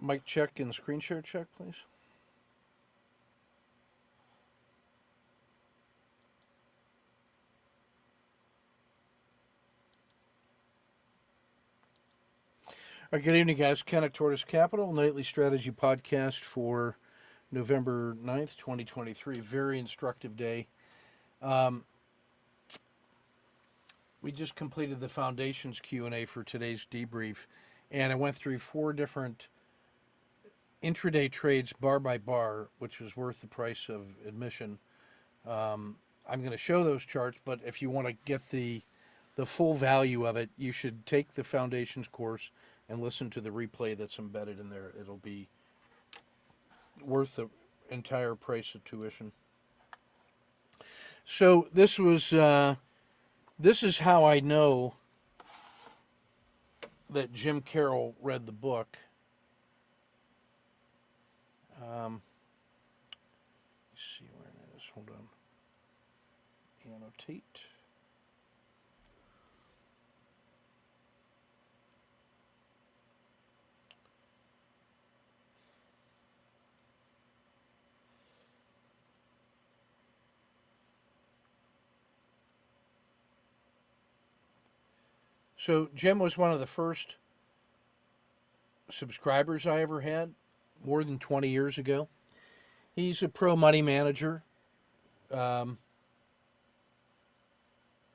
Mic check and screen share check, please. All right, good evening, guys. Ken at Tortoise Capital, Nightly Strategy Podcast for November 9th, 2023. Very instructive day. Um, we just completed the Foundations Q&A for today's debrief, and I went through 4 different intraday trades bar by bar, which was worth the price of admission. I'm going to show those charts, but if you want to get the full value of it, you should take the Foundations course and listen to the replay that's embedded in there. It'll be worth the entire price of tuition. So this is how I know that Jim Carroll read the book. Let's see where it is. Hold on. Annotate. So Jim was one of the first subscribers I ever had, more than 20 years ago. He's a pro money manager. Um,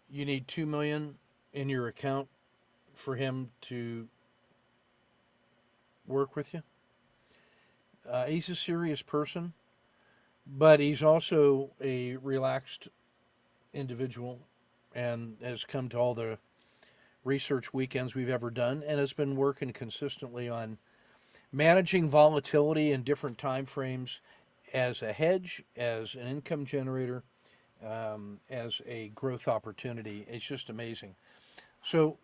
you need 2 million in your account for him to work with you. He's a serious person, but he's also a relaxed individual and has come to all the research weekends we've ever done and has been working consistently on managing volatility in different time frames as a hedge, as an income generator, as a growth opportunity. It's just amazing. So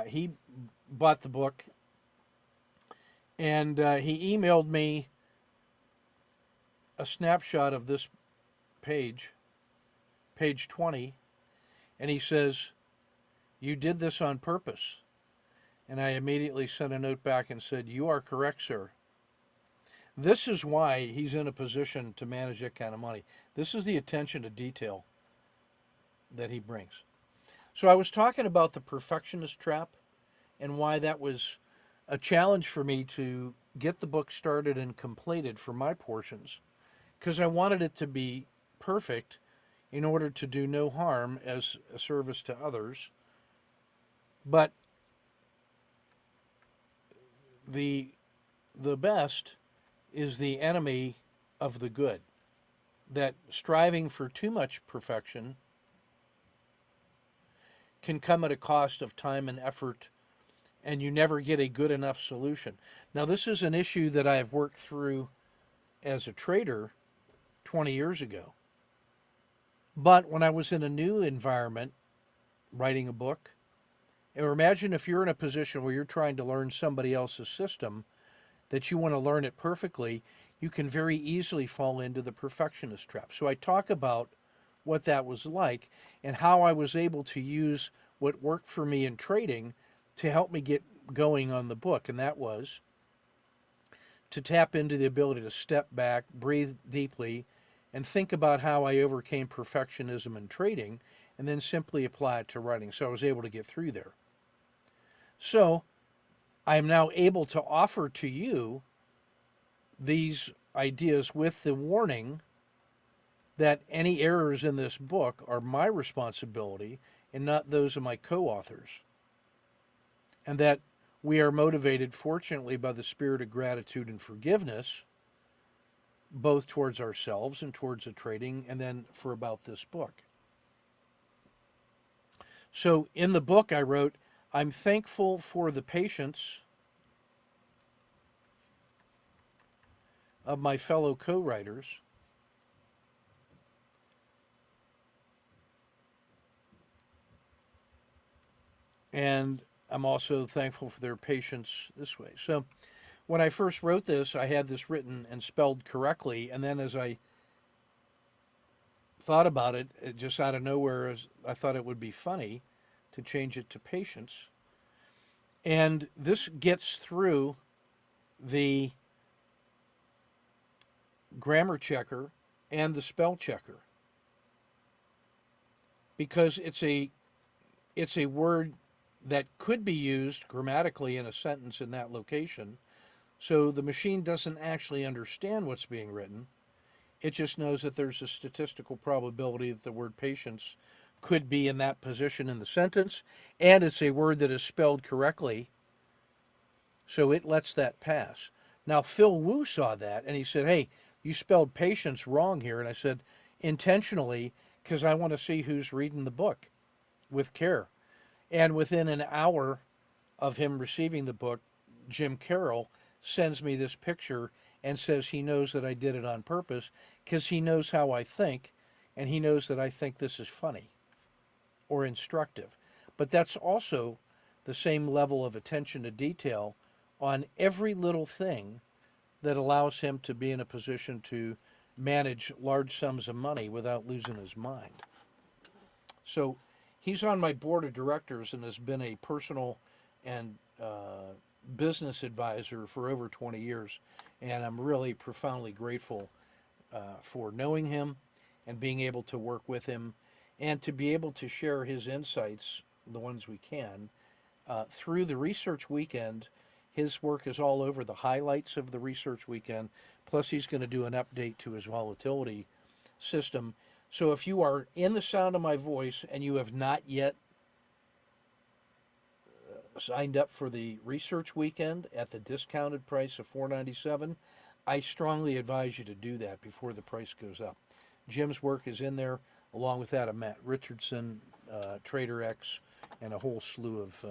he bought the book, and he emailed me a snapshot of this page, page 20, and he says, "You did this on purpose." And I immediately sent a note back and said, "You are correct, sir." This is why he's in a position to manage that kind of money. This is the attention to detail that he brings. So I was talking about the perfectionist trap and why that was a challenge for me to get the book started and completed for my portions, because I wanted it to be perfect in order to do no harm as a service to others. But the best is the enemy of the good. That striving for too much perfection can come at a cost of time and effort, and you never get a good enough solution. Now, this is an issue that I have worked through as a trader 20 years ago. But when I was in a new environment, writing a book, or imagine if you're in a position where you're trying to learn somebody else's system, that you want to learn it perfectly, you can very easily fall into the perfectionist trap. So I talk about what that was like and how I was able to use what worked for me in trading to help me get going on the book. And that was to tap into the ability to step back, breathe deeply, and think about how I overcame perfectionism in trading, and then simply apply it to writing. So I was able to get through there. So I am now able to offer to you these ideas with the warning that any errors in this book are my responsibility and not those of my co-authors. And that we are motivated, fortunately, by the spirit of gratitude and forgiveness, both towards ourselves and towards the trading, and then for about this book. So in the book I wrote, I'm thankful for the patience of my fellow co-writers, and I'm also thankful for their patience this way. So when I first wrote this, I had this written and spelled correctly, and then as I thought about it, it just out of nowhere, I thought it would be funny to change it to patience. And this gets through the grammar checker and the spell checker because it's a word that could be used grammatically in a sentence in that location. So the machine doesn't actually understand what's being written. It just knows that there's a statistical probability that the word patience could be in that position in the sentence, and it's a word that is spelled correctly, so it lets that pass. Now, Phil Wu saw that, and he said, "Hey, you spelled patience wrong here." And I said, "Intentionally, because I want to see who's reading the book with care." And within an hour of him receiving the book, Jim Carroll sends me this picture and says he knows that I did it on purpose because he knows how I think and he knows that I think this is funny or instructive. But that's also the same level of attention to detail on every little thing that allows him to be in a position to manage large sums of money without losing his mind. So he's on my board of directors and has been a personal and business advisor for over 20 years. And I'm really profoundly grateful for knowing him and being able to work with him and to be able to share his insights, the ones we can, through the research weekend. His work is all over the highlights of the research weekend. Plus, he's going to do an update to his volatility system. So if you are in the sound of my voice and you have not yet signed up for the research weekend at the discounted price of $4.97, I strongly advise you to do that before the price goes up. Jim's work is in there, along with that of Matt Richardson, Trader X, and a whole slew of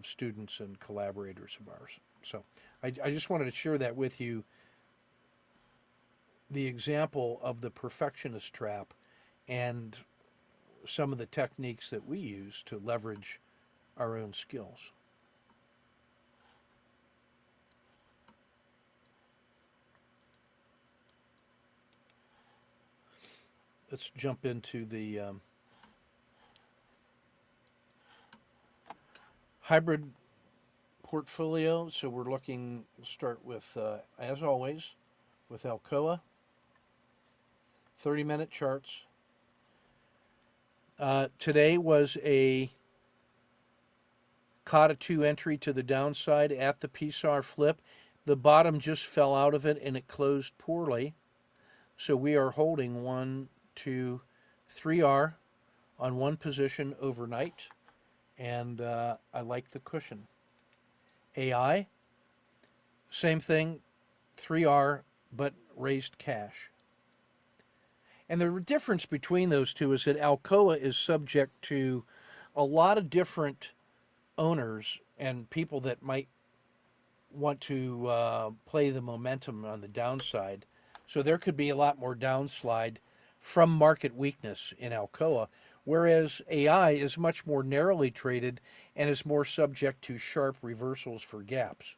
students and collaborators of ours. So I just wanted to share that with you, the example of the perfectionist trap and some of the techniques that we use to leverage our own skills. Let's jump into the hybrid portfolio. So we're looking, start with, as always, with Alcoa, 30-minute charts. Today was a caught a 2 entry to the downside at the PSAR flip. The bottom just fell out of it and it closed poorly. So we are holding 1, 2, 3R on one position overnight. And I like the cushion. AI, same thing, 3R, but raised cash. And the difference between those two is that Alcoa is subject to a lot of different owners and people that might want to play the momentum on the downside. So there could be a lot more downslide from market weakness in Alcoa, whereas AI is much more narrowly traded and is more subject to sharp reversals for gaps.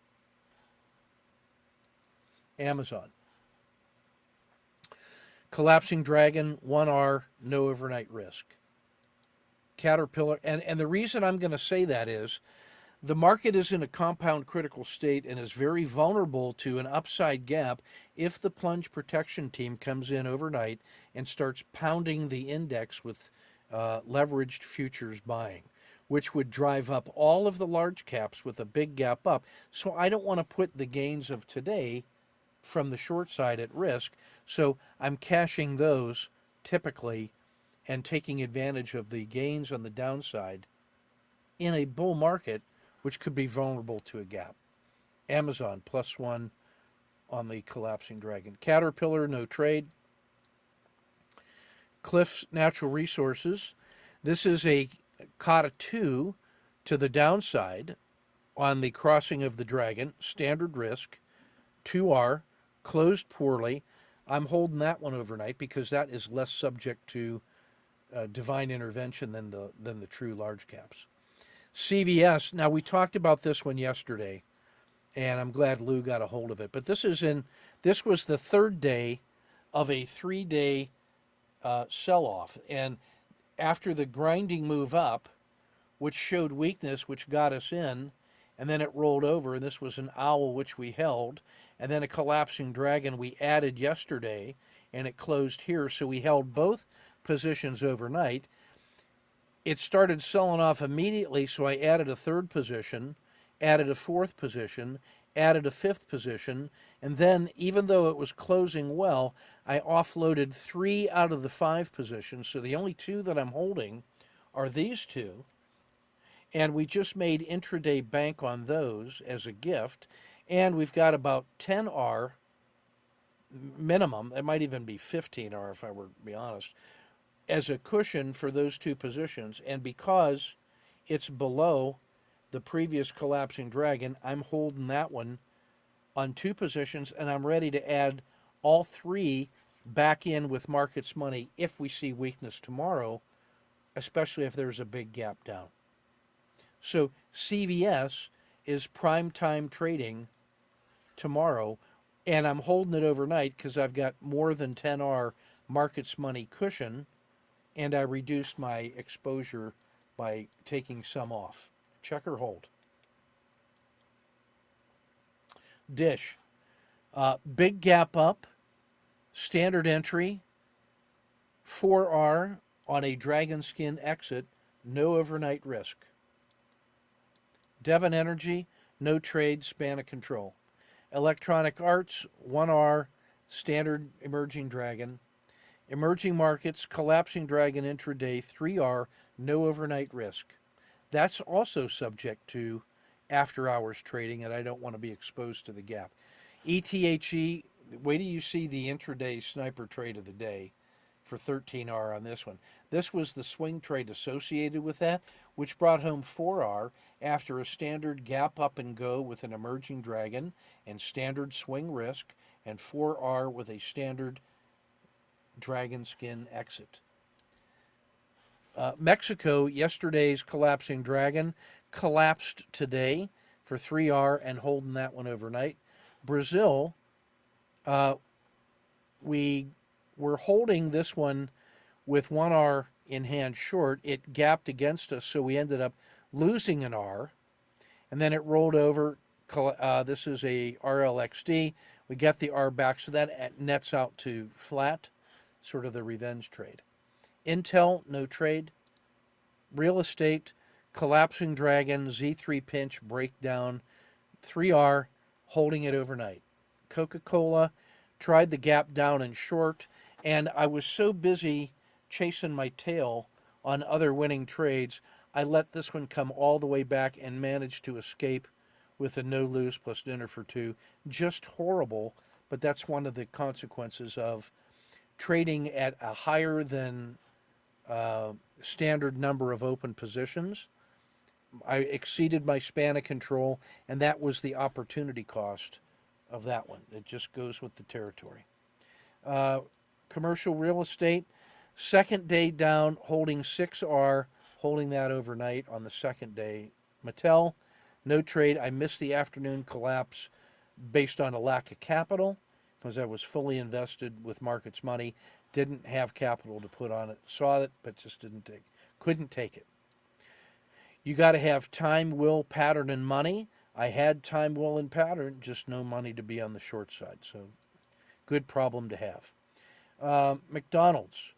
Amazon. Collapsing Dragon, 1R, no overnight risk. Caterpillar, and the reason I'm going to say that is the market is in a compound critical state and is very vulnerable to an upside gap if the plunge protection team comes in overnight and starts pounding the index with leveraged futures buying, which would drive up all of the large caps with a big gap up. So I don't want to put the gains of today from the short side at risk. So I'm cashing those typically and taking advantage of the gains on the downside in a bull market, which could be vulnerable to a gap. Amazon, +1 on the collapsing dragon. Caterpillar, no trade. Cliffs Natural Resources. This is a Kata 2 to the downside on the crossing of the dragon. Standard risk. 2R. Closed poorly. I'm holding that one overnight because that is less subject to divine intervention than the true large caps. CVS. Now we talked about this one yesterday, and I'm glad Lou got a hold of it. But this was the third day of a 3-day sell-off, and after the grinding move up, which showed weakness, which got us in, and then it rolled over, and this was an owl which we held, and then a collapsing dragon we added yesterday, and it closed here, so we held both positions overnight. It started selling off immediately, so I added a third position, added a fourth position, added a fifth position, and then, even though it was closing well, I offloaded 3 out of the 5 positions, so the only 2 that I'm holding are these 2, and we just made intraday bank on those as a gift, and we've got about 10R minimum, it might even be 15R if I were to be honest, as a cushion for those 2 positions. And because it's below the previous collapsing dragon, I'm holding that one on 2 positions, and I'm ready to add all 3 back in with markets money if we see weakness tomorrow, especially if there's a big gap down. So CVS is prime time trading tomorrow, and I'm holding it overnight because I've got more than 10R markets money cushion, and I reduced my exposure by taking some off. Check or hold. Dish, big gap up, standard entry, 4R on a dragon skin exit, no overnight risk. Devon Energy, no trade, span of control. Electronic Arts, 1R, standard emerging dragon. Emerging markets, collapsing dragon intraday, 3R, no overnight risk. That's also subject to after hours trading, and I don't want to be exposed to the gap. ETHE, wait till you see the intraday sniper trade of the day for 13R on this one. This was the swing trade associated with that, which brought home 4R after a standard gap up and go with an emerging dragon and standard swing risk, and 4R with a standard dragon skin exit. Mexico, yesterday's collapsing dragon, collapsed today for 3R and holding that one overnight. Brazil, we were holding this one with 1R in hand short. It gapped against us, so we ended up losing an R, and then it rolled over. This is a RLXD. We got the R back, so that nets out to flat, sort of the revenge trade. Intel, no trade. Real estate, collapsing dragon, Z3 pinch, breakdown, 3R, holding it overnight. Coca-Cola, tried the gap down and short, and I was so busy chasing my tail on other winning trades, I let this one come all the way back and managed to escape with a no lose plus dinner for 2. Just horrible, but that's one of the consequences of trading at a higher than standard number of open positions. I exceeded my span of control, and that was the opportunity cost of that one. It just goes with the territory. Commercial real estate, second day down, holding 6R, holding that overnight on the second day. Mattel, no trade. I missed the afternoon collapse based on a lack of capital because I was fully invested with markets money. Didn't have capital to put on it. Saw it, but just couldn't take it. You got to have time, will, pattern, and money. I had time, will, and pattern, just no money to be on the short side. So, good problem to have. McDonald's,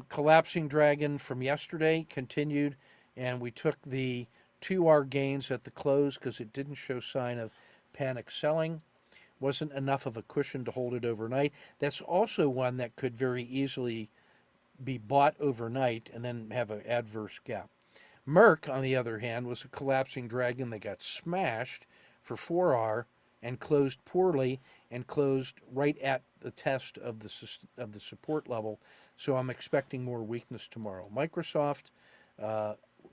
collapsing dragon from yesterday continued, and we took the 2R gains at the close because it didn't show sign of panic selling. Wasn't enough of a cushion to hold it overnight. That's also one that could very easily be bought overnight and then have an adverse gap. Merck, on the other hand, was a collapsing dragon that got smashed for 4R and closed poorly and closed right at the test of the support level. So I'm expecting more weakness tomorrow. Microsoft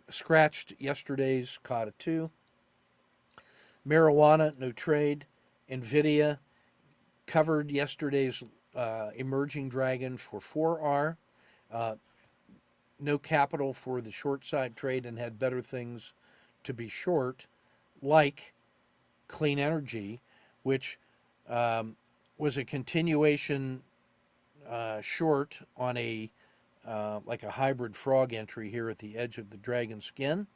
scratched yesterday's COTA 2. Marijuana, no trade. NVIDIA covered yesterday's emerging dragon for 4R. No capital for the short side trade and had better things to be short, like clean energy, which was a continuation short on a like a hybrid frog entry here at the edge of the dragon skin.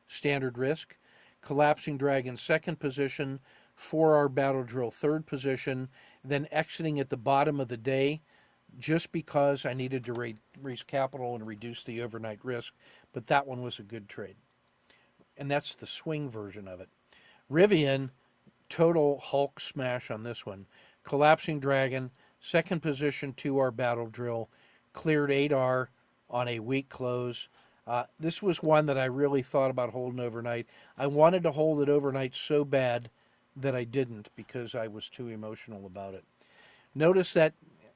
Standard risk. collapsing dragon second position, 4-hour battle drill third position, then exiting at the bottom of the day just because I needed to raise capital and reduce the overnight risk. But that one was a good trade. And that's the swing version of it. Rivian, total Hulk smash on this one. Collapsing dragon, second position, 2-hour battle drill, cleared 8R on a weak close. This was one that I really thought about holding overnight. I wanted to hold it overnight so bad that I didn't because I was too emotional about it. Notice that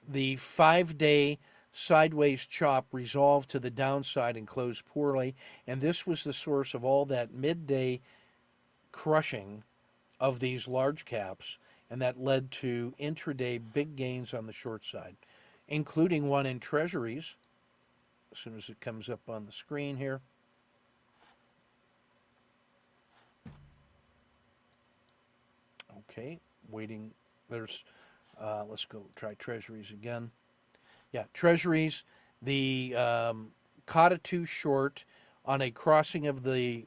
the 5-day sideways chop resolved to the downside and closed poorly, and this was the source of all that midday crushing of these large caps, and that led to intraday big gains on the short side, including one in treasuries. As soon as it comes up on the screen here. Okay, waiting. Let's go try treasuries again. Yeah, treasuries, the Caught 2 short on a crossing of the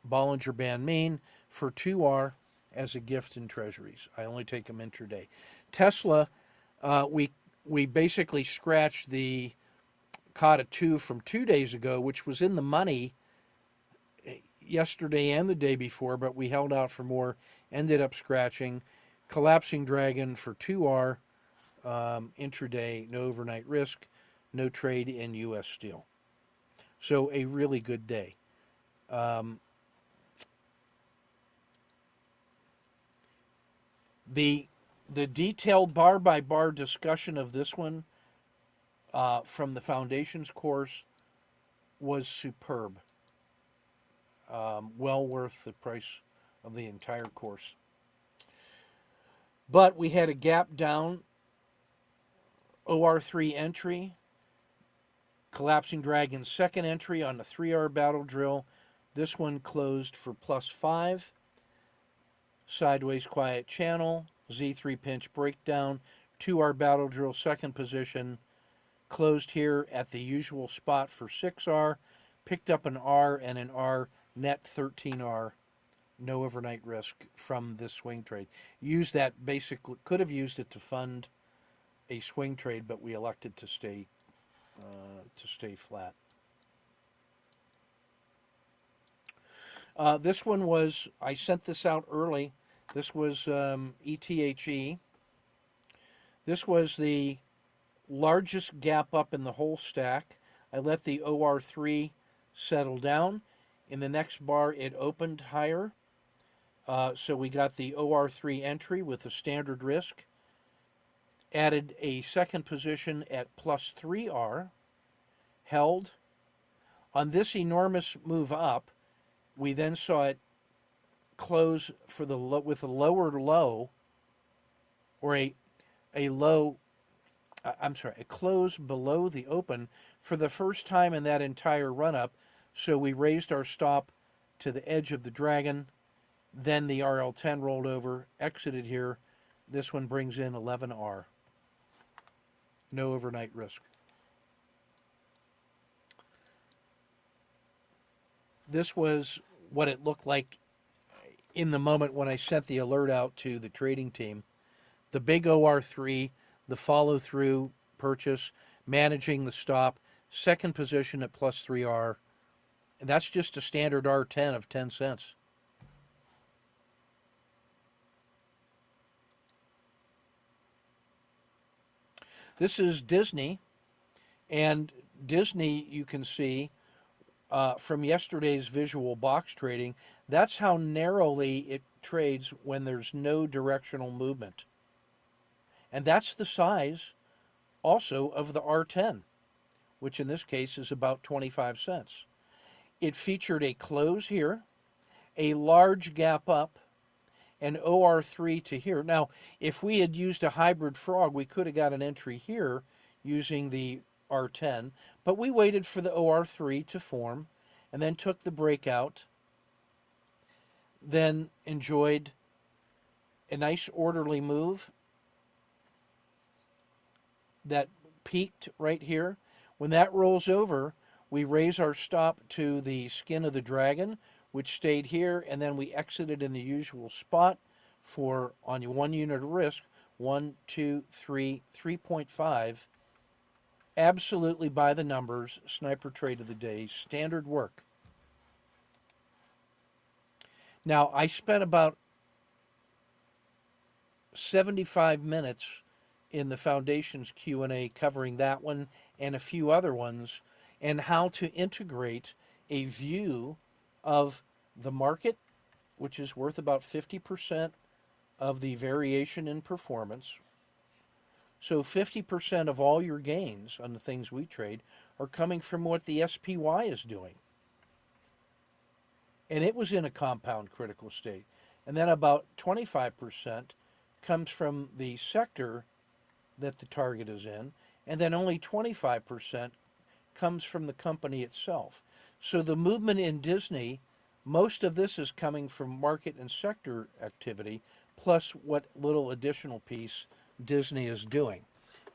Bollinger Band mean for 2R as a gift in treasuries. I only take them intraday. Tesla, we basically scratched the Caught 2 from 2 days ago, which was in the money yesterday and the day before, but we held out for more, ended up scratching. Collapsing dragon for 2R, intraday, no overnight risk, no trade in U.S. steel. So a really good day. The detailed bar by bar discussion of this one from the foundations course was superb. Well worth the price of the entire course. But we had a gap down, OR3 entry, collapsing dragon second entry on the 3-hour battle drill. This one closed for +5. Sideways quiet channel, Z3 pinch breakdown, 2-hour battle drill second position, closed here at the usual spot for 6R, picked up an R and an R, net 13R, no overnight risk from this swing trade. Used that basically, could have used it to fund a swing trade, but we elected to stay flat. This one was, I sent this out early. This was ETHE. This was the largest gap up in the whole stack. I let the OR3 settle down. In the next bar, it opened higher. So we got the OR3 entry with a standard risk. Added a second position at +3R. Held. On this enormous move up, we then saw it close for the with a lower low, or a low. A close below the open for the first time in that entire run up. So we raised our stop to the edge of the dragon. Then the RL10 rolled over, exited here. This one brings in 11R. No overnight risk. This was what it looked like in the moment when I sent the alert out to the trading team. The big OR3, the follow through purchase, managing the stop, second position at +3R. And that's just a standard R10 of 10 cents. This is Disney, and Disney, you can see from yesterday's visual box trading, that's how narrowly it trades when there's no directional movement. And that's the size also of the R10, which in this case is about 25 cents. It featured a close here, a large gap up, and OR3 to here. Now, if we had used a hybrid frog, we could have got an entry here using the R10, but we waited for the OR3 to form and then took the breakout, then enjoyed a nice orderly move that peaked right here. When that rolls over, we raise our stop to the skin of the dragon, which stayed here, and then we exited in the usual spot for, on your 1 unit of risk, 1, 2, 3, 3.5. Absolutely by the numbers, sniper trade of the day, standard work. Now, I spent about 75 minutes in the Foundation's Q&A covering that one and a few other ones, and how to integrate a view of the market, which is worth about 50% of the variation in performance. So 50% of all your gains on the things we trade are coming from what the SPY is doing. And it was in a compound critical state. And then about 25% comes from the sector that the target is in, and then only 25% comes from the company itself. So the movement in Disney, most of this is coming from market and sector activity, plus what little additional piece Disney is doing.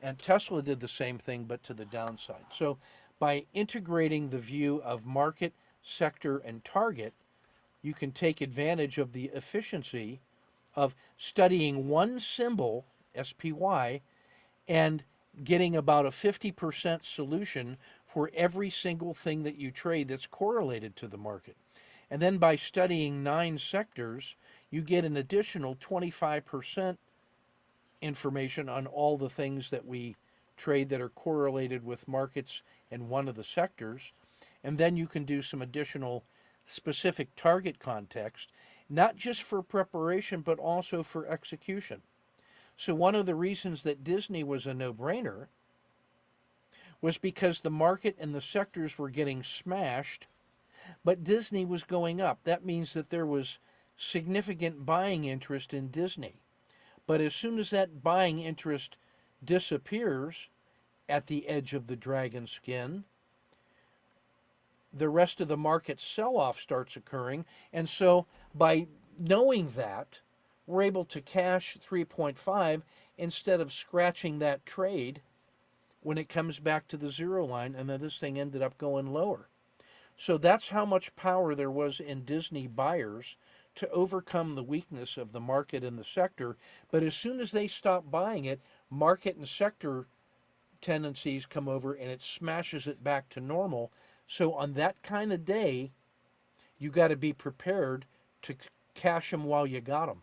And Tesla did the same thing, but to the downside. So by integrating the view of market, sector, and target, you can take advantage of the efficiency of studying one symbol, SPY, and getting about a 50% solution for every single thing that you trade that's correlated to the market. And then by studying 9 sectors, you get an additional 25% information on all the things that we trade that are correlated with markets in one of the sectors. And then you can do some additional specific target context, not just for preparation, but also for execution. So one of the reasons that Disney was a no-brainer was because the market and the sectors were getting smashed, but Disney was going up. That means that there was significant buying interest in Disney. But as soon as that buying interest disappears at the edge of the dragon skin, the rest of the market sell-off starts occurring. And so by knowing that, we're able to cash 3.5 instead of scratching that trade when it comes back to the zero line, and then this thing ended up going lower. So that's how much power there was in Disney buyers to overcome the weakness of the market and the sector. But as soon as they stop buying it, market and sector tendencies come over and it smashes it back to normal. So on that kind of day, you got to be prepared to cash them while you got them.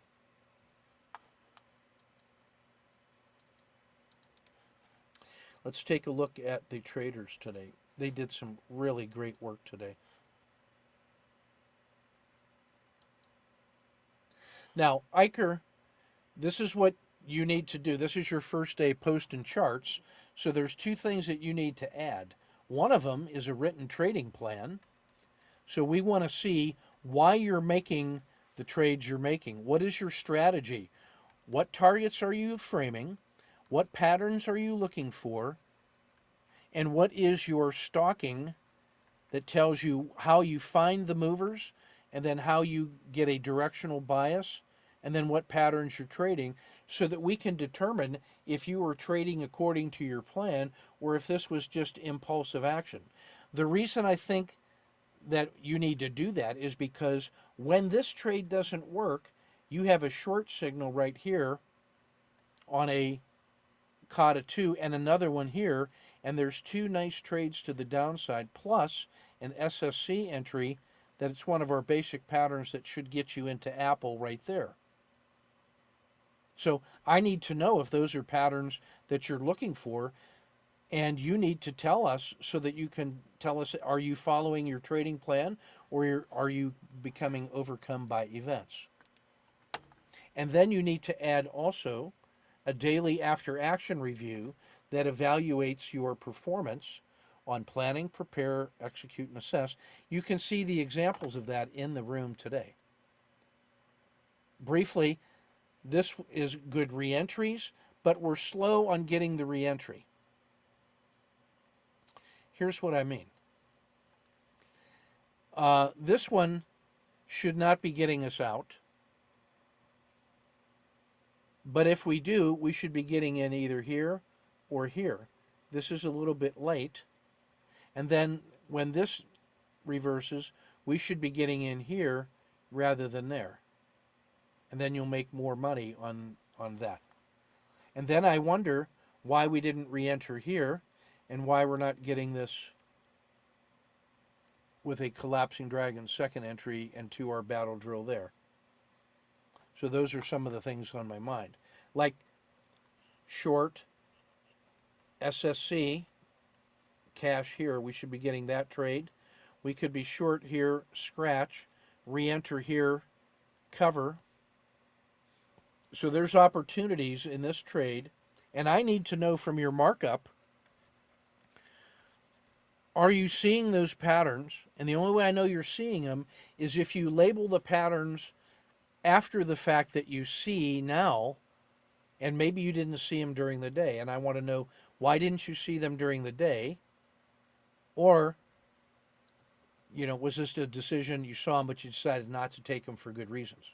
Let's take a look at the traders today. They did some really great work today. Now, Iker, this is what you need to do. This is your first day posting charts. So there's 2 things that you need to add. One of them is a written trading plan. So we want to see why you're making the trades you're making. What is your strategy? What targets are you framing? What patterns are you looking for? And what is your stalking that tells you how you find the movers, and then how you get a directional bias, and then what patterns you're trading, so that we can determine if you are trading according to your plan or if this was just impulsive action. The reason I think that you need to do that is because when this trade doesn't work, you have a short signal right here on a COTA 2 and another one here, and there's 2 nice trades to the downside, plus an SSC entry that it's one of our basic patterns that should get you into Apple right there. So I need to know if those are patterns that you're looking for, and you need to tell us so that you can tell us, are you following your trading plan, or are you becoming overcome by events? And then you need to add also a daily after action review that evaluates your performance on planning, prepare, execute, and assess. You can see the examples of that in the room today. Briefly, this is good reentries, but we're slow on getting the reentry. Here's what I mean. This one should not be getting us out. But if we do, we should be getting in either here or here. This is a little bit late. And then when this reverses, we should be getting in here rather than there. And then you'll make more money on that. And then I wonder why we didn't re-enter here and why we're not getting this with a collapsing dragon second entry and 2R battle drill there. So those are some of the things on my mind. Like short SSC, cash here, we should be getting that trade. We could be short here, scratch, re-enter here, cover. So there's opportunities in this trade, and I need to know from your markup, are you seeing those patterns? And the only way I know you're seeing them is if you label the patterns after the fact that you see now, and maybe you didn't see them during the day. And I want to know, why didn't you see them during the day? Or, was this a decision you saw them but you decided not to take them for good reasons?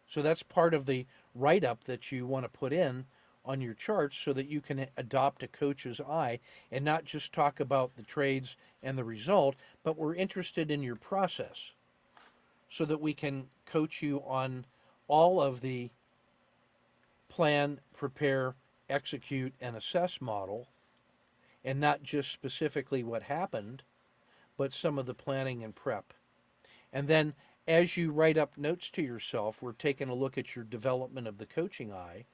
So that's part of the write-up that you want to put in on your charts so that you can adopt a coach's eye and not just talk about the trades and the result, but we're interested in your process so that we can coach you on all of the plan, prepare, execute, and assess model, and not just specifically what happened, but some of the planning and prep. And then as you write up notes to yourself, we're taking a look at your development of the coaching eye,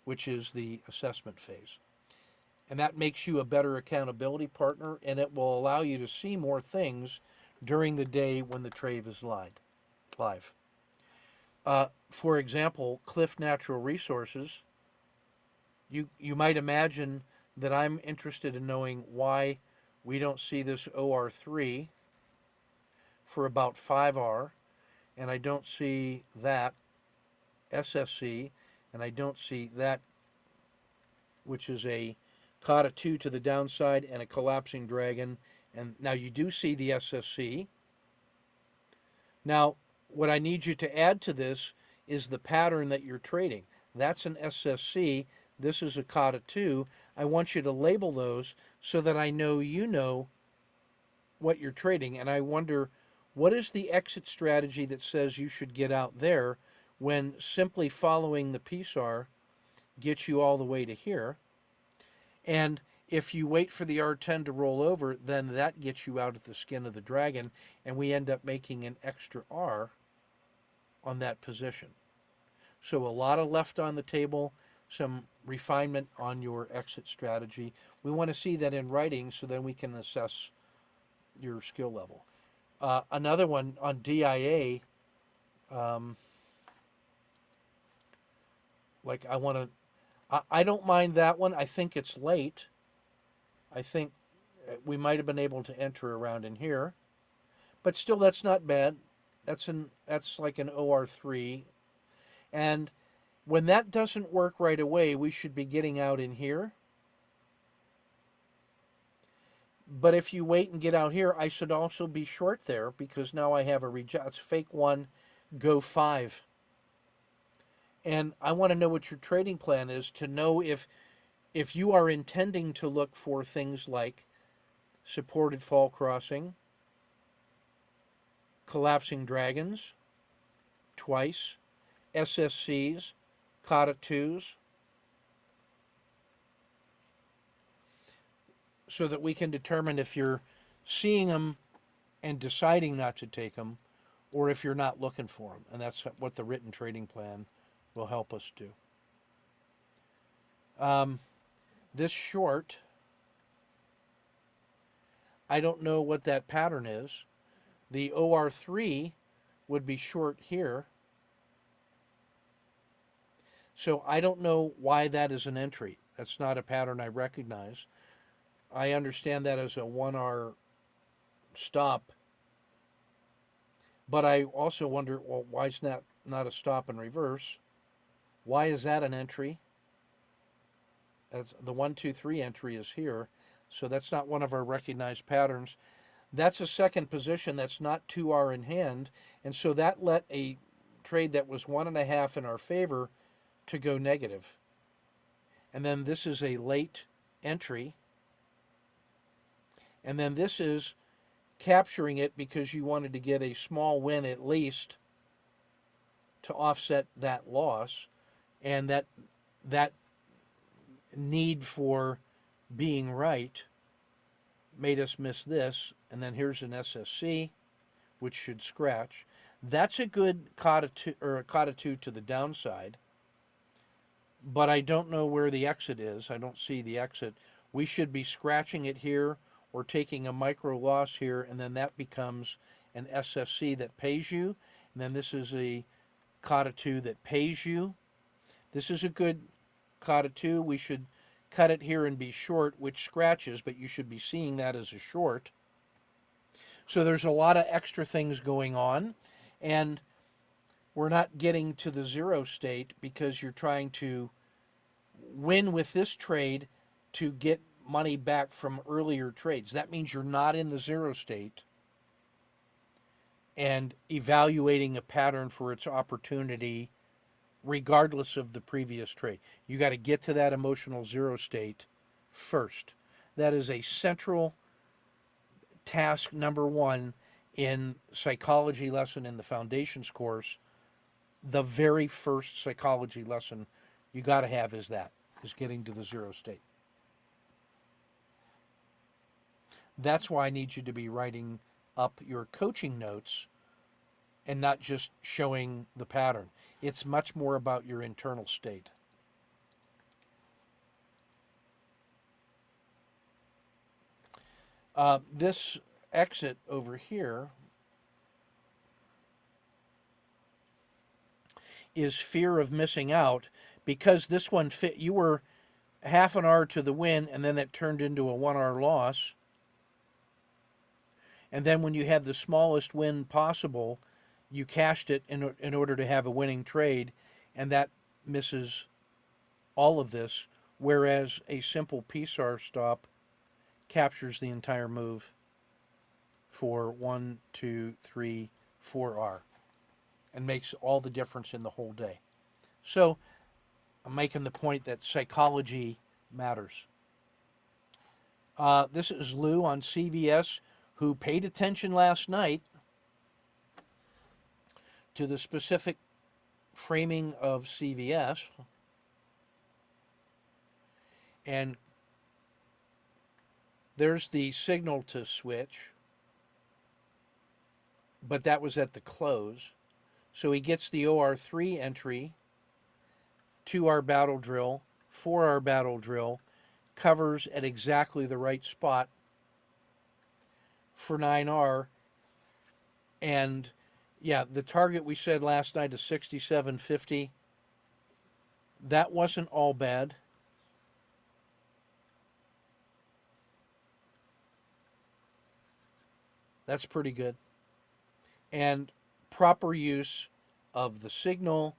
which is the assessment phase. And that makes you a better accountability partner, and it will allow you to see more things during the day when the trade is live. For example, Cliff Natural Resources, you might imagine that I'm interested in knowing why we don't see this OR3 for about 5R, and I don't see that SSC, and I don't see that, which is a Kata 2 to the downside and a collapsing dragon. And now you do see the SSC. Now, what I need you to add to this is the pattern that you're trading. That's an SSC. This is a Kata 2. I want you to label those so that I know you know what you're trading. And I wonder, what is the exit strategy that says you should get out there when simply following the PSAR gets you all the way to here? And if you wait for the R10 to roll over, then that gets you out at the skin of the dragon, and we end up making an extra R on that position. So a lot of left on the table, some refinement on your exit strategy. We want to see that in writing so then we can assess your skill level. Another one on DIA, I don't mind that one. I think it's late. I think we might have been able to enter around in here, but still that's not bad. That's like an OR3, and when that doesn't work right away, we should be getting out in here. But if you wait and get out here, I should also be short there because now I have a reject. It's fake 1, go 5. And I want to know what your trading plan is to know if you are intending to look for things like supported fall crossing, collapsing dragons, twice, SSCs, Kata 2s, so that we can determine if you're seeing them and deciding not to take them, or if you're not looking for them. And that's what the written trading plan will help us do. This short, I don't know what that pattern is. The OR3 would be short here. So I don't know why that is an entry. That's not a pattern I recognize. I understand that as a 1R stop. But I also wonder, well, why is that not a stop and reverse? Why is that an entry? As the 1, 2, 3 entry is here. So that's not one of our recognized patterns. That's a second position that's not 2R in hand. And so that let a trade that was 1.5 in our favor to go negative. And then this is a late entry. And then this is capturing it because you wanted to get a small win at least to offset that loss, and that need for being right made us miss this. And then here's an SSC, which should scratch. That's a good kata two, or a kata two to the downside, but I don't know where the exit is. I don't see the exit. We should be scratching it here or taking a micro loss here, and then that becomes an SSC that pays you. And then this is a kata two that pays you. This is a good kata two. We should cut it here and be short, which scratches, but you should be seeing that as a short. So there's a lot of extra things going on, and we're not getting to the zero state because you're trying to win with this trade to get money back from earlier trades. That means you're not in the zero state and evaluating a pattern for its opportunity regardless of the previous trade. You got to get to that emotional zero state first. That is a central task number one in psychology lesson in the foundations course. The very first psychology lesson you got to have is getting to the zero state. That's why I need you to be writing up your coaching notes and not just showing the pattern. It's much more about your internal state. This exit over here is fear of missing out because this one fit. You were half an R to the win, and then it turned into a 1R loss. And then when you had the smallest win possible, you cashed it in order to have a winning trade, and that misses all of this, whereas a simple PSAR stop captures the entire move for 1, 2, 3, 4R and makes all the difference in the whole day. So I'm making the point that psychology matters. This is Lou on CVS, who paid attention last night to the specific framing of CVS and there's the signal to switch, but that was at the close. So he gets the OR3 entry, 2R battle drill, 4R battle drill, covers at exactly the right spot for 9R. And yeah, the target we said last night is 67.50. That wasn't all bad. That's pretty good. And proper use of the signal,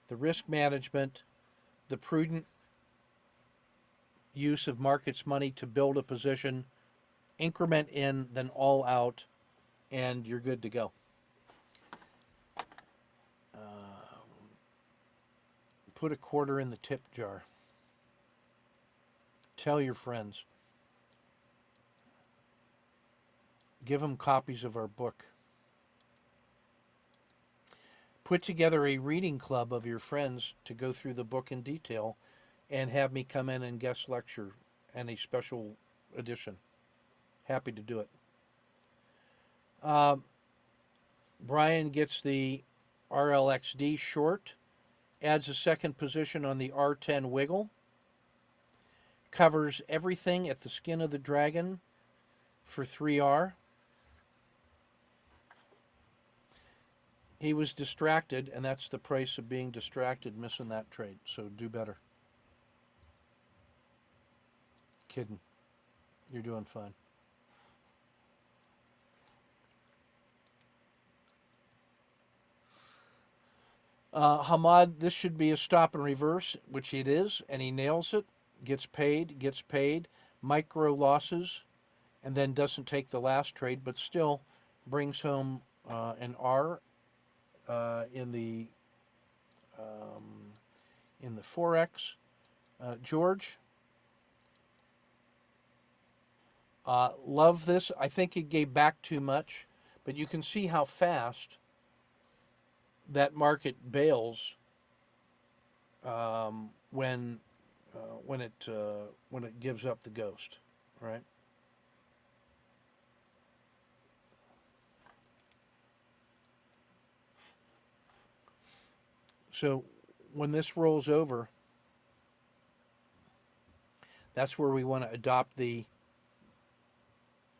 the risk management, the prudent use of markets money to build a position, increment in, then all out, and you're good to go. Put a quarter in the tip jar. Tell your friends. Give them copies of our book. Put together a reading club of your friends to go through the book in detail and have me come in and guest lecture and a special edition. Happy to do it. Brian gets the RLXD short, adds a second position on the R10 wiggle, covers everything at the skin of the dragon for 3R. He was distracted, and that's the price of being distracted, missing that trade. So do better. Kidding. You're doing fine. Hamad, this should be a stop and reverse, which it is, and he nails it. Gets paid. Micro losses, and then doesn't take the last trade, but still brings home an R in the Forex. George, Love this. I think it gave back too much, but you can see how fast that market bails when when it gives up the ghost, right? So when this rolls over, that's where we want to adopt the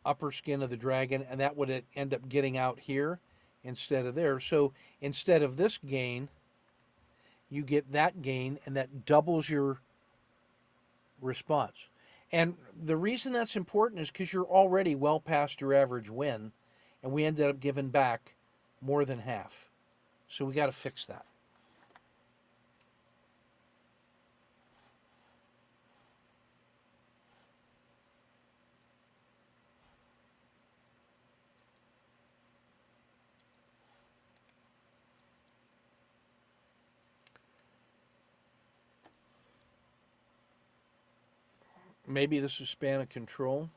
upper skin of the dragon, and that would end up getting out here instead of there. So instead of this gain, you get that gain, and that doubles your response. And the reason that's important is because you're already well past your average win, and we ended up giving back more than half. So we got to fix that. Maybe this is span of control.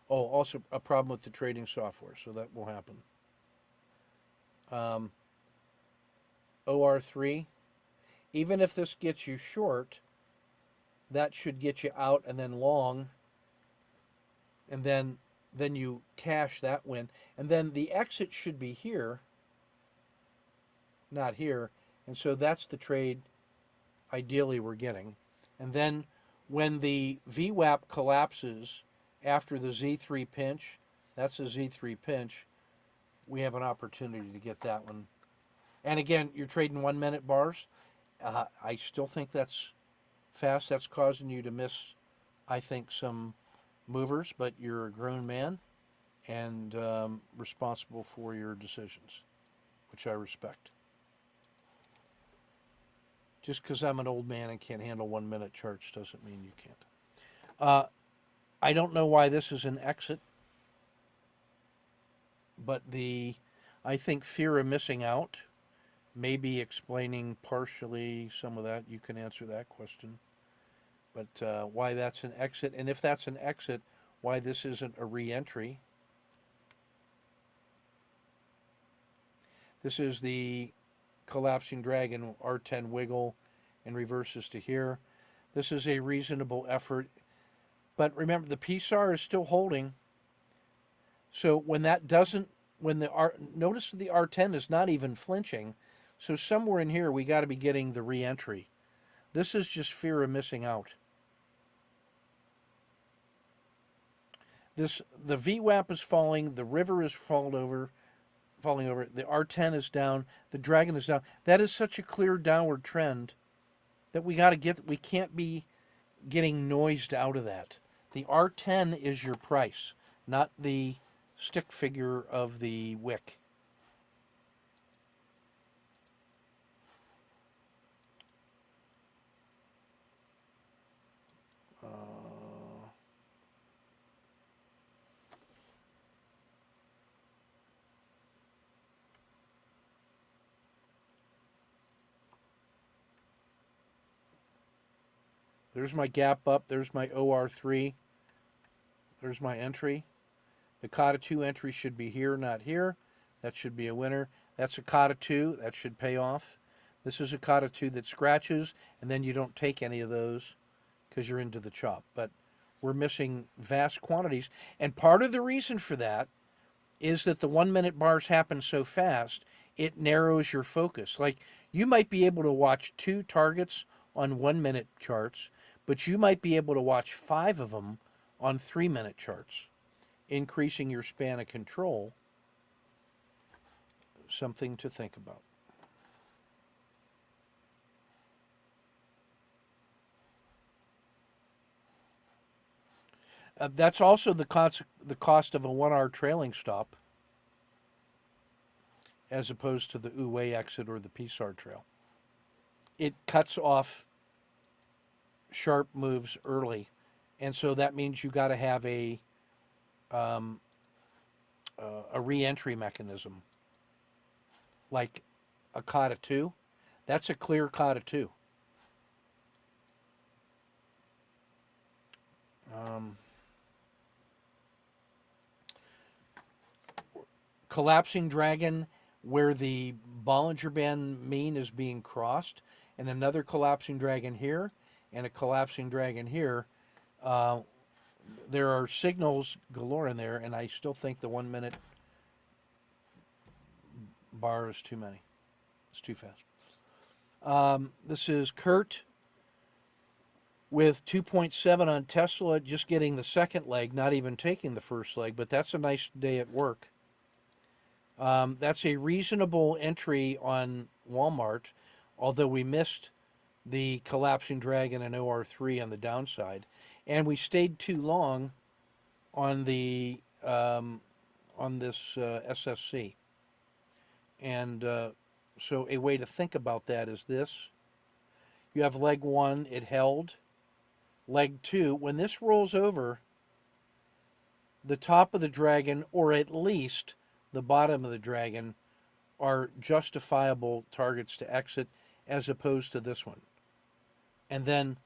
Oh, also a problem with the trading software, so that will happen. Um, OR3, even if this gets you short, that should get you out and then long, and then you cash that win, and then the exit should be here, not here, and so that's the trade ideally we're getting. And then when the VWAP collapses after the Z3 pinch, that's a Z3 pinch, we have an opportunity to get that one. And again, you're trading 1 minute bars. I still think that's fast. That's causing you to miss, I think, some movers, but you're a grown man and responsible for your decisions, which I respect. Just because I'm an old man and can't handle 1 minute charts doesn't mean you can't. Uh, I don't know why this is an exit, but I think fear of missing out may be explaining partially some of that. You can answer that question. But why that's an exit, and if that's an exit, why this isn't a re-entry. This is the collapsing dragon R10 wiggle and reverses to here. This is a reasonable effort. But remember, the PSAR is still holding. So when that doesn't, when the R, notice the R10 is not even flinching. So somewhere in here, we got to be getting the re-entry. This is just fear of missing out. The VWAP is falling. The river is falling over. The R10 is down. The dragon is down. That is such a clear downward trend that we got to get. We can't be getting noised out of that. The R10 is your price, not the stick figure of the wick. There's my gap up. There's my OR3. There's my entry. The Kata 2 entry should be here, not here. That should be a winner. That's a Kata 2. That should pay off. This is a Kata 2 that scratches, and then you don't take any of those because you're into the chop. But we're missing vast quantities. And part of the reason for that is that the 1 minute bars happen so fast, it narrows your focus. Like you might be able to watch 2 targets on 1 minute charts, but you might be able to watch 5 of them on 3 minute charts, increasing your span of control. Something to think about. That's also the cost of a 1 hour trailing stop as opposed to the Uwe exit or the PSAR trail. It cuts off sharp moves early, and so that means you got to have um, a re-entry mechanism, like a Kata 2. That's a clear Kata 2. Um, collapsing dragon where the Bollinger Band mean is being crossed, and another collapsing dragon here, and a collapsing dragon here. Uh, there are signals galore in there, and I still think the 1 minute bar is too many. It's too fast. This is Kurt with 2.7 on Tesla, just getting the second leg, not even taking the first leg, but that's a nice day at work. That's a reasonable entry on Walmart, although we missed the collapsing dragon and OR3 on the downside, and we stayed too long on the on this SSC. And so a way to think about that is this: you have leg one, it held. Leg two, when this rolls over, the top of the dragon, or at least the bottom of the dragon, are justifiable targets to exit as opposed to this one. And then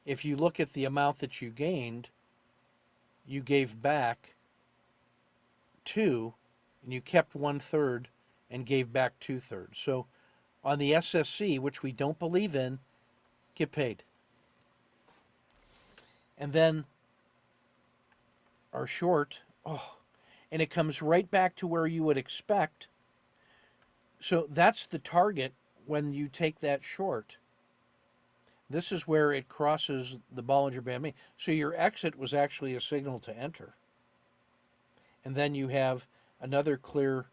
if you look at the amount that you gained, you gave back two, and you kept 1/3 and gave back 2/3. So on the SSC, which we don't believe in, get paid. And then our short, oh, and it comes right back to where you would expect. So that's the target when you take that short. This is where it crosses the Bollinger Band mean. So your exit was actually a signal to enter. And then you have another clear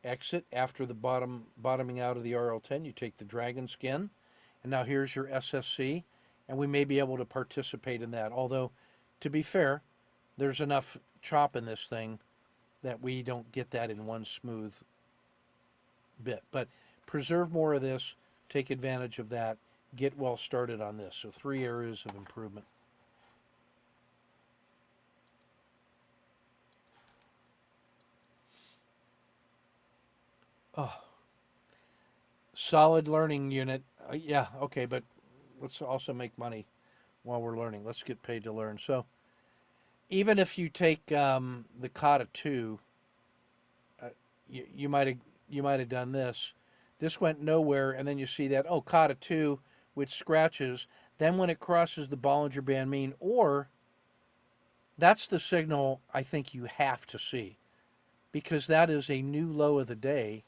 exit after the bottoming out of the RL10. You take the dragon skin, and now here's your SSC, and we may be able to participate in that. Although, to be fair, there's enough chop in this thing that we don't get that in one smooth bit. But preserve more of this, take advantage of that, get well started on this. So 3 areas of improvement. Oh, solid learning unit. Yeah, okay, but let's also make money while we're learning. Let's get paid to learn. So even if you take the Kata 2, you might have done this. This went nowhere, and then you see that, oh, Kata 2, which scratches. Then when it crosses the Bollinger Band mean, or that's the signal I think you have to see, because that is a new low of the day.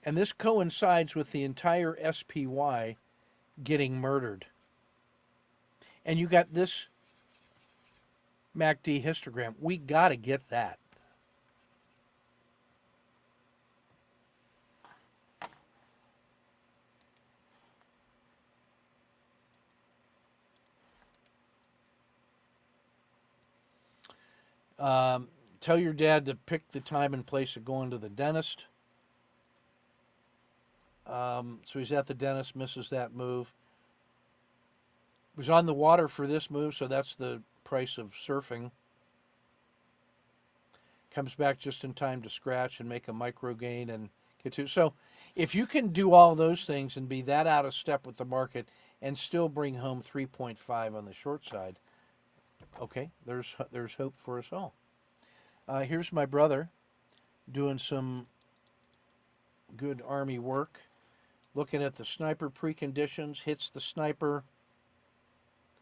And this coincides with the entire SPY getting murdered. And you got this MACD histogram. We got to get that. Tell your dad to pick the time and place of going to the dentist. So he's at the dentist, misses that move. Was on the water for this move, so that's the price of surfing. Comes back just in time to scratch and make a micro gain and get to. So if you can do all those things and be that out of step with the market and still bring home 3.5 on the short side, okay, there's hope for us all. Here's my brother doing some good Army work, looking at the sniper preconditions, hits the sniper,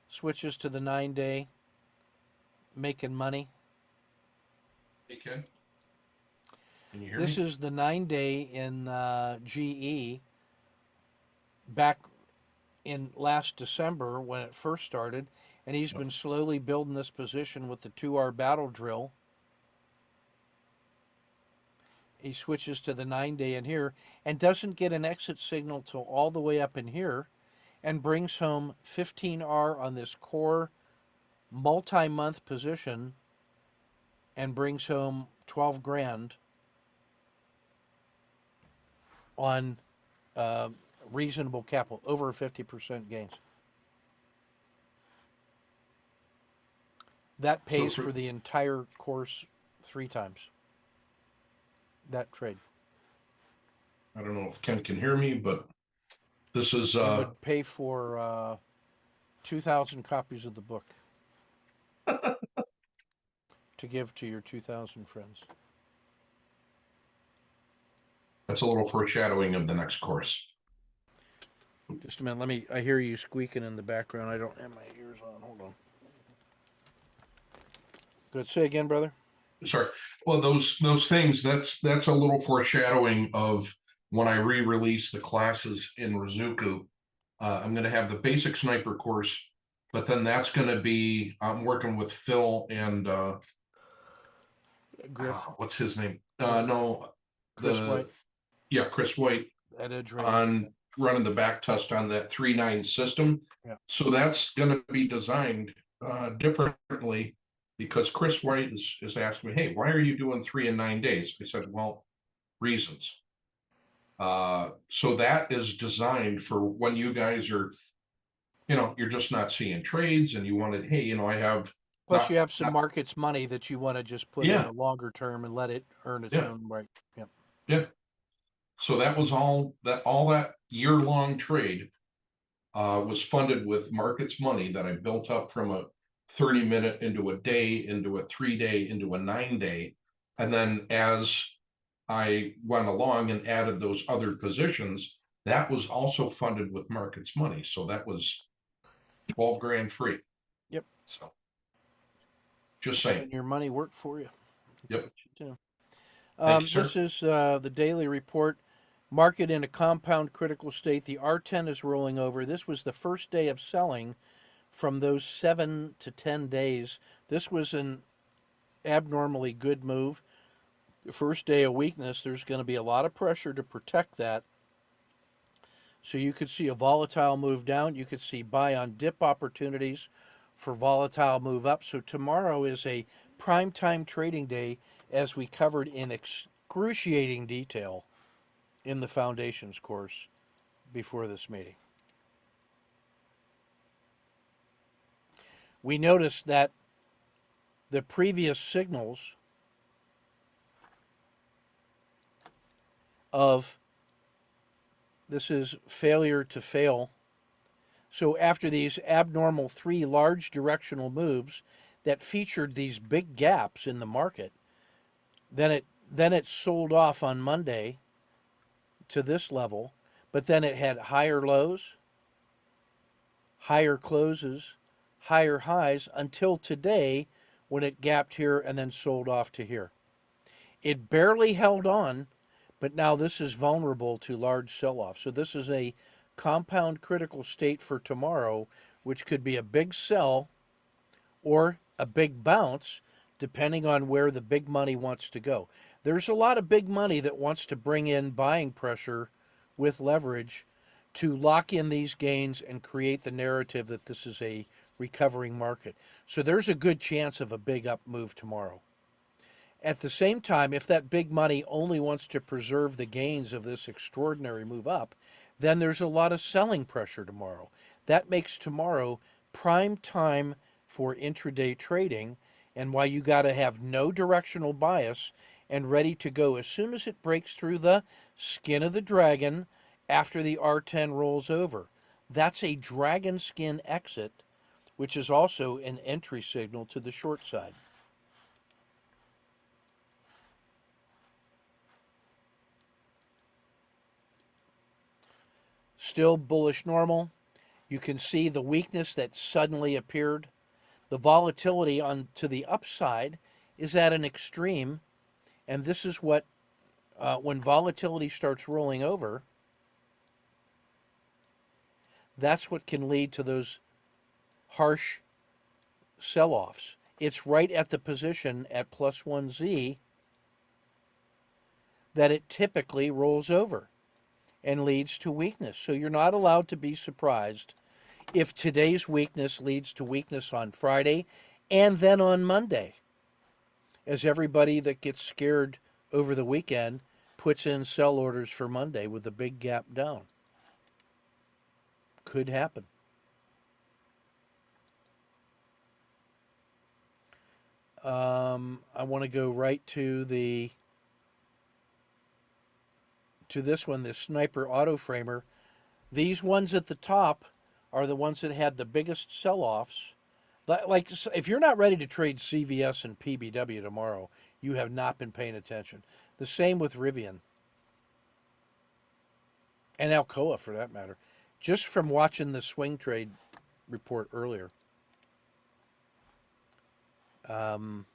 switches to the 9-day, making money. Hey, Ken, can you hear This me? is the 9-day in GE back in last December when it first started, and he's been slowly building this position with the 2R battle drill. He switches to the 9-day in here and doesn't get an exit signal till all the way up in here, and brings home 15R on this core multi-month position and brings home 12 grand on reasonable capital, over 50% gains. That So pays for the entire course 3 times. That trade. I don't know if Ken can hear me, but this is It would pay for 2,000 copies of the book to give to your 2,000 friends. That's a little foreshadowing of the next course. Just a minute. I hear you squeaking in the background. I don't have my ears on. Hold on. Good. Say again, brother. Sorry. Well, those things, that's a little foreshadowing of when I re-release the classes in Rizuku. I'm going to have the basic sniper course, but then that's going to be, I'm working with Phil and Griff. what's his name? Griff. No, Chris White. Chris White At Edge Radio. on running the back test on that 3.9 system. Yeah. So that's going to be designed differently because Chris White is asked me, hey, why are you doing 3 and 9 days? I said, well, reasons. So that is designed for when you guys are, you're just not seeing trades and you wanted, hey, I have Plus, you have some not markets money that you want to just put in yeah, a longer term and let it earn its yeah, own right. Yep. yeah. So that was all that year-long trade was funded with markets money that I built up from a 30-minute into a day, into a 3-day, into a 9-day. And then as I went along and added those other positions, that was also funded with markets money. So that was 12 grand free. Yep. So just saying. And your money worked for you. That's Yep. what you do. Thank you, sir. This is the daily report. Market in a compound critical state. The R10 is rolling over. This was the first day of selling from those 7 to 10 days. This was an abnormally good move. The first day of weakness, there's going to be a lot of pressure to protect that. So you could see a volatile move down. You could see buy on dip opportunities for volatile move up. So tomorrow is a prime time trading day, as we covered in excruciating detail in the foundations course before this meeting. We noticed that the previous signals of this is failure to fail. So after these abnormal 3 large directional moves that featured these big gaps in the market, then it sold off on Monday to this level, but then it had higher lows, higher closes, higher highs until today when it gapped here and then sold off to here. It barely held on, but now this is vulnerable to large sell-off. So this is a compound critical state for tomorrow, which could be a big sell or a big bounce, depending on where the big money wants to go. There's a lot of big money that wants to bring in buying pressure with leverage to lock in these gains and create the narrative that this is a recovering market. So there's a good chance of a big up move tomorrow. At the same time, if that big money only wants to preserve the gains of this extraordinary move up, then there's a lot of selling pressure tomorrow. That makes tomorrow prime time for intraday trading, and why you got to have no directional bias and ready to go as soon as it breaks through the skin of the dragon after the R10 rolls over. That's a dragon skin exit, which is also an entry signal to the short side. Still bullish normal. You can see the weakness that suddenly appeared. The volatility on to the upside is at an extreme, and this is what when volatility starts rolling over, that's what can lead to those harsh sell-offs. It's right at the position at plus 1Z that it typically rolls over and leads to weakness. So you're not allowed to be surprised if today's weakness leads to weakness on Friday and then on Monday, as everybody that gets scared over the weekend puts in sell orders for Monday with a big gap down. Could happen. I want to go right to this one, this sniper auto framer. These ones at the top are the ones that had the biggest sell-offs. Like if you're not ready to trade CVS and PBW tomorrow, you have not been paying attention. The same with Rivian. and Alcoa for that matter, just from watching the swing trade report earlier. Um,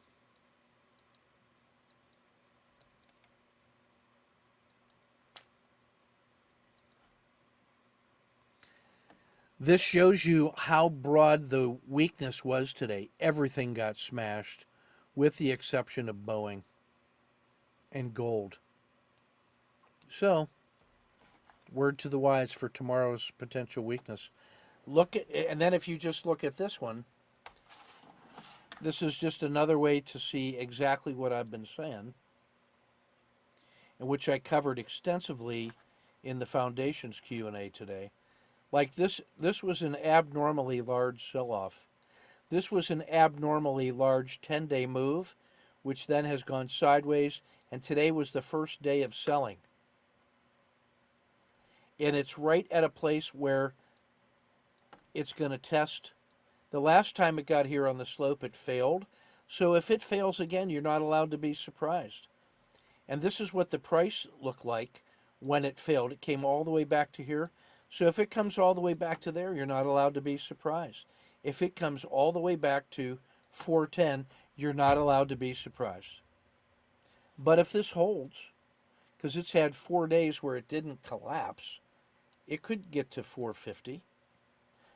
this shows you how broad the weakness was today. Everything got smashed, with the exception of Boeing and gold. So, word to the wise for tomorrow's potential weakness. Look at, and then if you just look at this one, this is just another way to see exactly what I've been saying, and which I covered extensively in the foundation's Q&A today. Like this was an abnormally large sell-off. This was an abnormally large 10-day move, which then has gone sideways, and today was the first day of selling. And it's right at a place where it's going to test. The last time it got here on the slope, it failed. So if it fails again, you're not allowed to be surprised. And this is what the price looked like when it failed. It came all the way back to here. So if it comes all the way back to there, you're not allowed to be surprised. If it comes all the way back to 410, you're not allowed to be surprised. But if this holds, because it's had 4 days where it didn't collapse, it could get to 450.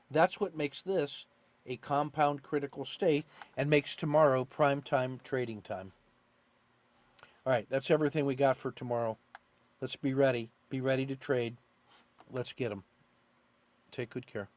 That's what makes this a compound critical state and makes tomorrow prime time trading time. All right, that's everything we got for tomorrow. Let's be ready. Be ready to trade. Let's get them. Take good care.